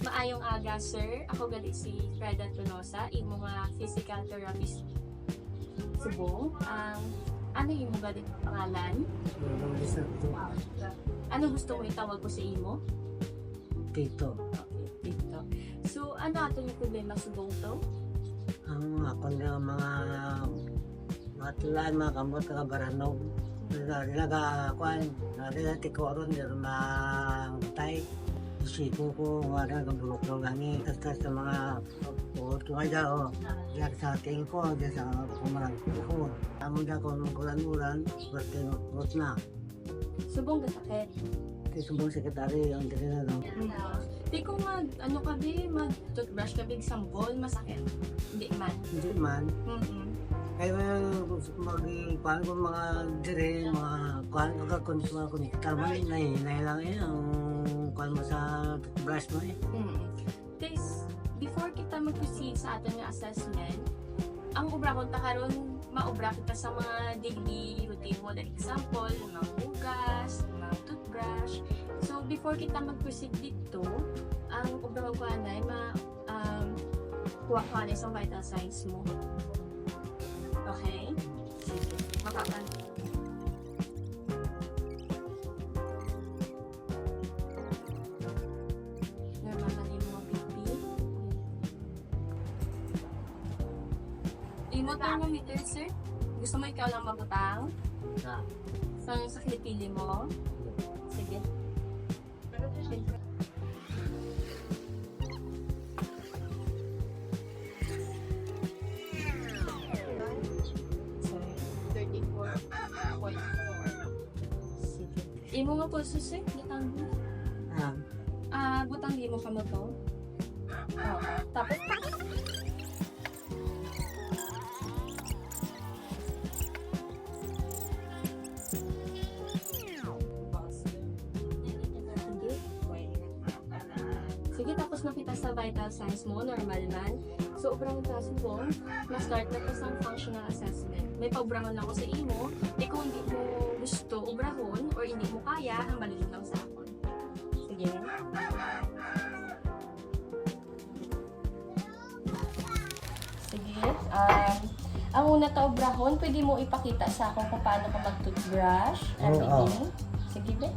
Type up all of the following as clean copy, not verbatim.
Maayong aga, sir. Ako gali si Freda Tunosa, imo nga physical therapist subong. Ano imo gali pangalan? Ano gusto mo itawag ko sa imo? Tito. Okay, dito. So, ano ato yung problema subong to? Ang ako nga mga tulaan, mga kamot, mga baranog. Kuhan, tikoron, tay. Sipo ko, wala kang bulok-bulok gani. Tapos sa mga puhot ko kaya, diyan sa tingin ko, diyan sa pumarang ko. Amo na ko nung kulan-ulan, swerte ngot na. Subong gasakit. Kasi sumbong sekretary, ang tingin na, no? Di ko ano ka di, mag-toothbrush ka big sanggol, masakit. Hindi man. Hindi man. Kaya mag-kuhan ko mga dire, mga kuhan ko mga kuniktar mo, nahilang ang kuhan mo sa toothbrush mo eh. Guys, before kita mag-proceed sa ating assessment, ang ubra ko karon maubra kita sa mga daily routine mo. Like example, mga hugas, mga toothbrush. So, before kita mag-proceed dito, ang ubra ko na kuha ka na sa vital signs mo. Okay? Sige. Makakan. Normal na yung mga BP. Imo thermometer, sir? Gusto mo ikaw lang mabutang? Sa kilipili mo? Sige. Imo nga pulso, sir? Butang mo. Butang di mo ka mo to? Tapos? Sige, tapos nakita sa vital signs mo, normal man. So, ubrang kaso po, na-start na po sa functional assessment. May paubrangon ako sa imo, kung hindi mo gusto ubrahon or hindi mo kaya, ang balilin lang sa akin. Sige. Sige. Ang una ta ubrahon, pwede mo ipakita sa akin kung paano ka mag-toothbrush everything. Sige, be.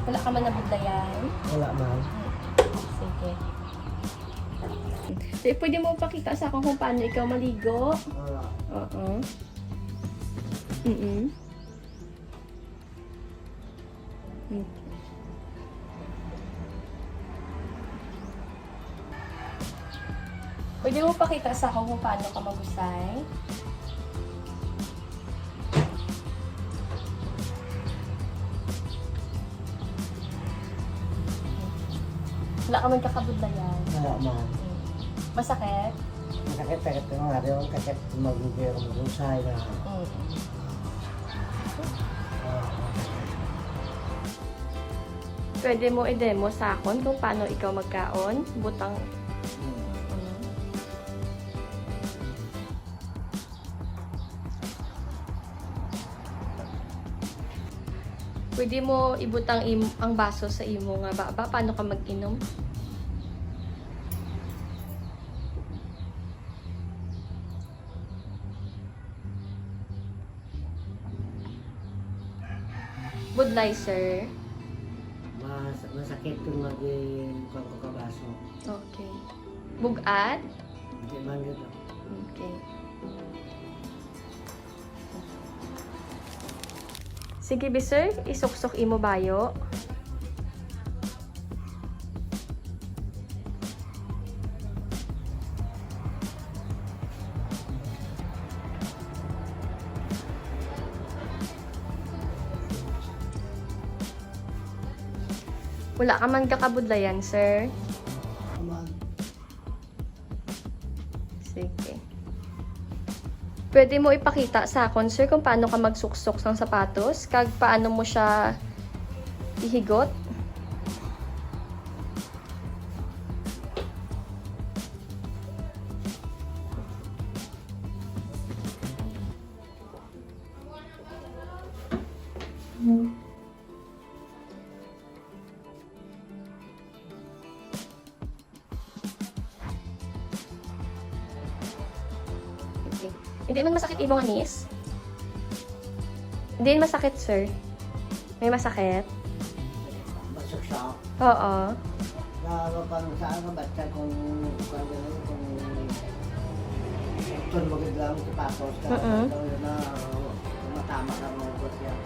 Wala ka man nabudlayan? Wala man. Sige. So, pwede mo pakita sa akin kung paano ikaw maligo? Wala. Oo. Pwede mo pakita sa akin kung paano ka magusay? Wala ka man kakabudlayan. Wala man. Masakit? Masakit ng araw, kakit mag-usay na. Pwede mo i-demo sa akin kung paano ikaw magkaon, butang. Pwede mo ibutang ang baso sa imo nga baba, paano ka mag-inom? Budlay, sir. Masakit kung maging kabaso. Okay. Bugat? Hindi man dito. Okay. Sige, sir. Isuksok imo bayo. Wala ka man kakabudlayan, sir. Aman. Sige. Pwede mo ipakita sa akon, sir, kung paano ka magsuksok ng sapatos, kag paano mo siya ihigot. Okay. Hindi man masakit ibong anis? Hindi masakit, sir. May masakit? Masok siya. Oo. Pang saan ka ba't kung magod lang sa patos ka, na matama ka mga ugot yan.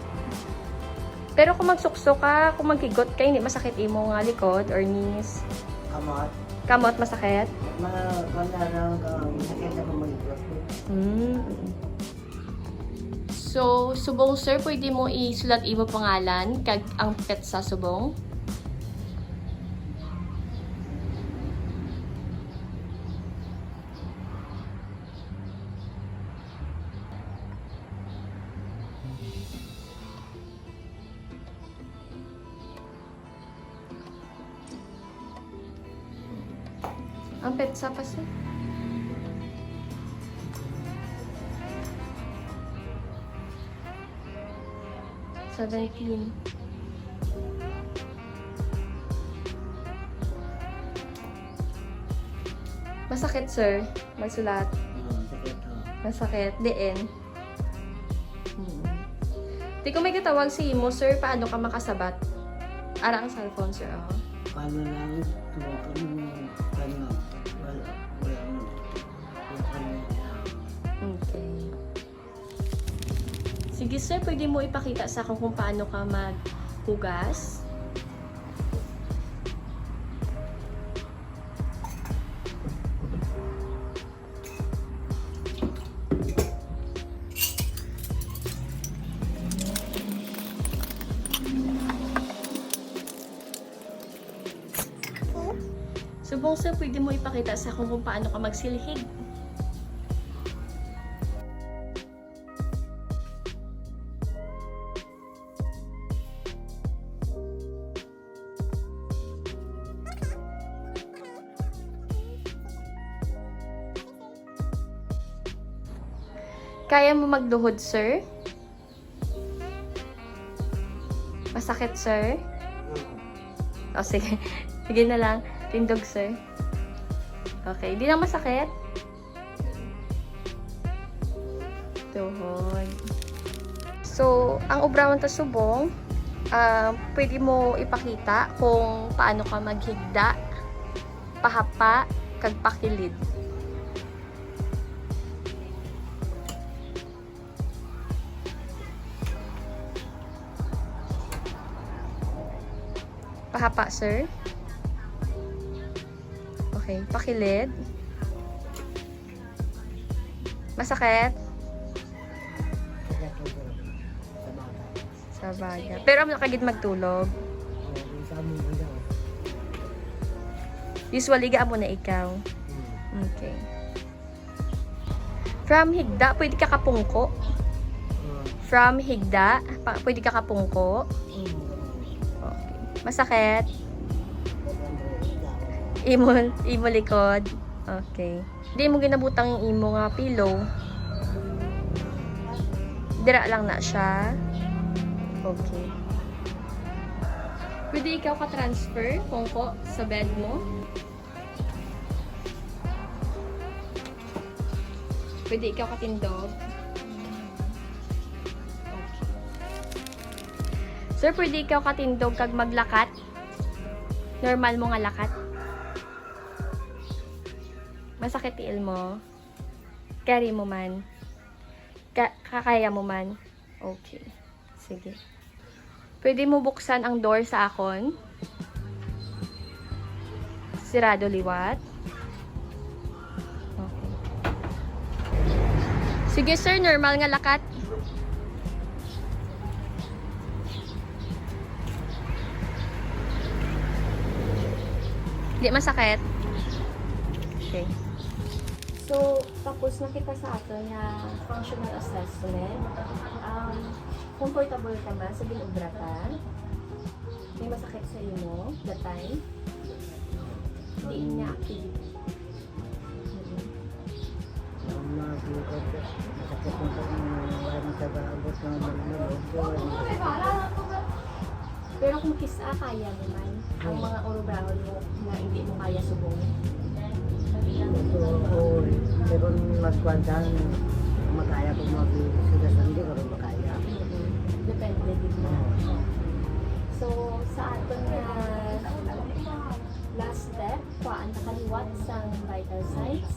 Pero kung magsuksok ka, kung maghigot ka, hindi masakit imo nga likod or knees. Kamot. Kamot masakit? Kanya lang sakit ako mag-ugot. So, subong sir, pwede mo isulat imo pangalan kag ang pet sa subong? Ang petsa pa sir. $17. Masakit sir, magsulat. Sakit ako. Masakit, diin. Di ko may katawag si imo sir, paano ka makasabat? Ara ang cellphone sir, oh. Paano lang tuwakan mo kanya? Wala mo. Okay. Sige sir, pwede mo ipakita sa akin kung paano ka maghugas? Subong sir, pwede mo ipakita sa akin kung paano ka magsilhig? Kaya mo magduhod, sir? Masakit, sir? O, sige. Sige na lang. Tindog, sir. Okay. Di na masakit? Tuhod. So, ang ubrawan ta subong, pwede mo ipakita kung paano ka maghigda, pahapa, kag pakilid. Pahapa, sir. Okay, pakilid. Masakit? Sa baga. Pero ang nakagid magtulog. Usually, gaan mo na ikaw. Okay. From higda, pwede ka kapungko. From higda, pwede ka kapungko. Okay. Masakit? Imo likod. Okay. Hindi mo ginabutang yung imo nga pillow. Dira lang na siya. Okay. Pwede ikaw ka-transfer, pungko, sa bed mo. Pwede ikaw katindog. Okay. Sir, pwede ikaw katindog kag maglakat. Normal mo nga lakat. Masakit tiil mo. Carry mo man. Kakaya mo man. Okay. Sige. Pwede mo buksan ang door sa akon. Sirado liwat. Okay. Sige sir, normal nga lakat. Di masakit? Okay. So, tapos nakita sa aton nga functional assessment. Comfortable ka ba sa ginubratan? May masakit sa imo that time? Diin niya activity. Ang mga bukod, masakit mo sa mga sa barabot ng malulog. Pero kung kisa, kaya mo man. Ang mga orobrahon mo na hindi mo kaya subong. Oo, pero magkwantan, makaya kung mag-sugasan, hindi ko rin makaya. Depende din mo. So, sa aton nga last step, kuhaan na kaliwat sa vital signs.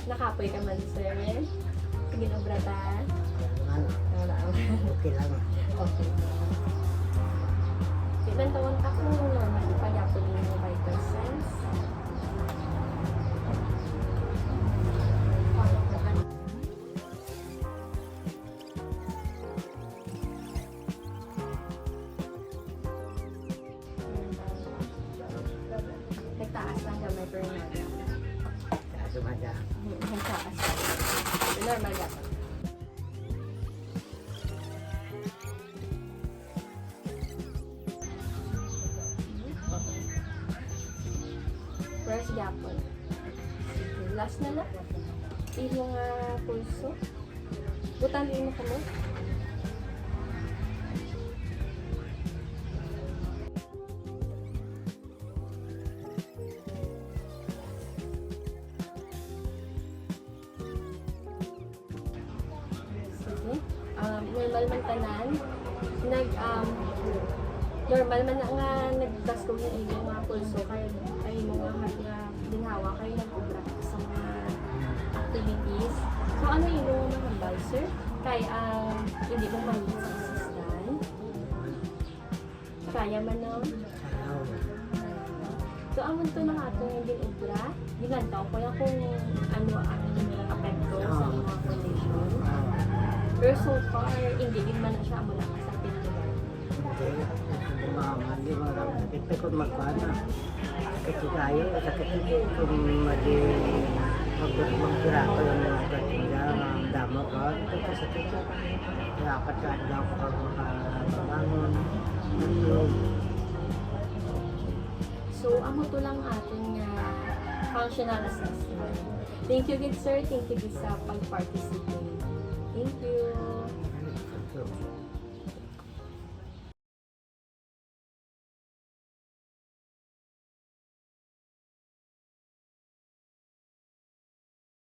Nakapoy ka man, sir. Ginubratan. Wala. Okay lang. Okay. Ilan taon ka kung normal pa yapon yung vital signs? Nagtaas lang gamay pero normal. Sumada. Nagtaas. Normal ka. First yapon. Last na lang. Iyong pulso. Butang din mo ka mo. Sige. Normal man tanan. Normal man na nga nagdaskog ng iyong mga pulso kay mo nga nga ginhawa kayo nag-ubra sa mga activities. So ano yung mga hambal, sir? Kay hindi mo malit sa assistant. Kaya man no? So amon to na atong hindi ubra, ginantaw ko yan kung ano ang apekto sa mga condition. Pero so far, hindi din man na siya mo nakasakit nila. Hindi mo lang sakit pa kung magpana. Sakit tayo, sakit kung magpira ko yung mga katinda, ang damo ko, ito sakit. Dapat ka daw ko makabangon. So, amo to lang ating functional assessment. Thank you, good sir. Thank you, good sa pag-participate. Thank you.